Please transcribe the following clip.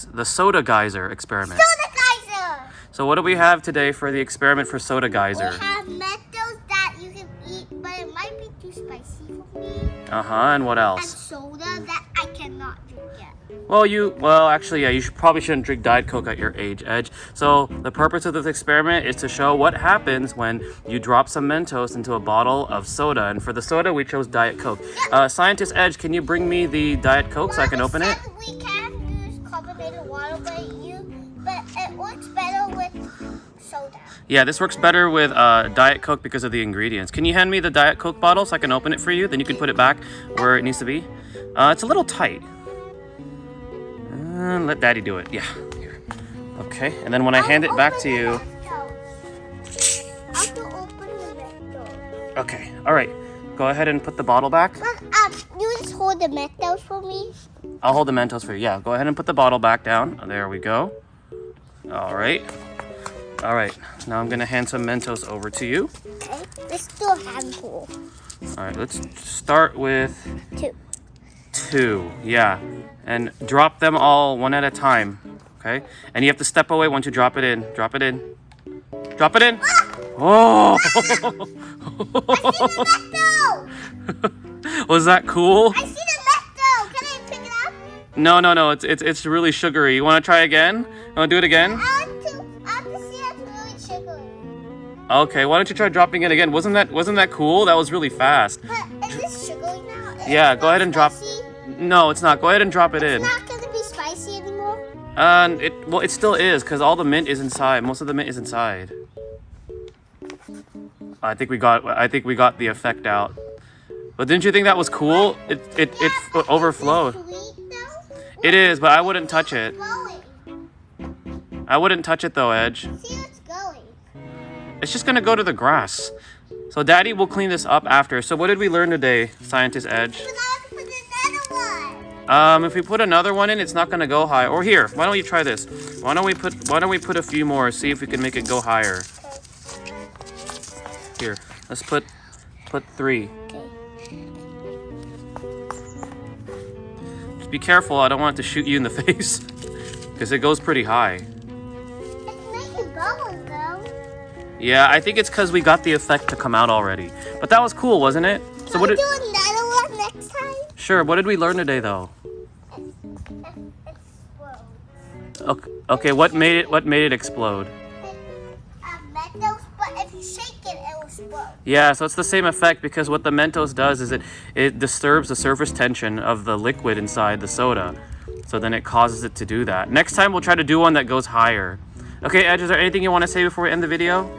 the soda geyser experiment. Soda geyser! So what do we have today for the experiment for soda geyser? We have Mentos that you can eat, but it might be too spicy for me. And what And else? soda that I cannot drink yet. Well, actually, yeah, you probably shouldn't drink Diet Coke at your age, Edge. So the purpose of this experiment is to show what happens when you drop some Mentos into a bottle of soda. And for the soda, we chose Diet Coke. Scientist Edge, can you bring me the Diet Coke so I can open it? We can use carbonated water, but it works better with soda. Yeah, this works better with Diet Coke because of the ingredients. Can you hand me the Diet Coke bottle so I can open it for you? Then you can put it back where it needs to be. It's a little tight. Let Daddy do it. Yeah. Here. Okay. And then when I hand it back to you. I have to open the Mentos. Okay. All right. Go ahead and put the bottle back. You just hold the Mentos for me. I'll hold the Mentos for you. Yeah. Go ahead and put the bottle back down. There we go. All right. All right. Now I'm gonna hand some Mentos over to you. Okay. Let's do a handful. All right. Let's start with 2. 2. Yeah. And drop them all one at a time. Okay. And you have to step away once you drop it in. Drop it in. Drop it in. Oh! I see the Mentos! Was that cool? I see the Mentos! Can I pick it up? No. It's really sugary. You want to try again? You want to do it again? I want to see it's really sugary. Okay. Why don't you try dropping it again? Wasn't that cool? That was really fast. But is this sugary now? Yeah. Go ahead and drop. No, it's not. Go ahead and drop it in. It's not going to be spicy anymore? It still is because all the mint is inside. Most of the mint is inside. I think we got the effect out. But didn't you think that was cool? It overflowed. It is, but I wouldn't touch it. I wouldn't touch it though, Edge. See, it's going. It's just gonna go to the grass. So Daddy will clean this up after. So what did we learn today, Scientist Edge? If we put another one in, it's not gonna go high. Or here, why don't you try this? Why don't we put a few more? See if we can make it go higher. Here, let's put 3. Just be careful. I don't want it to shoot you in the face because it goes pretty high. It's making bubbles though. Yeah, I think it's because we got the effect to come out already. But that was cool, wasn't it? So Can we do another one next time? Sure. What did we learn today, though? Okay. What made it explode? Mentos, but if you shake it, it will explode. Yeah. So it's the same effect because what the Mentos does is it disturbs the surface tension of the liquid inside the soda. So then it causes it to do that. Next time we'll try to do one that goes higher. Okay, Edge. Is there anything you want to say before we end the video?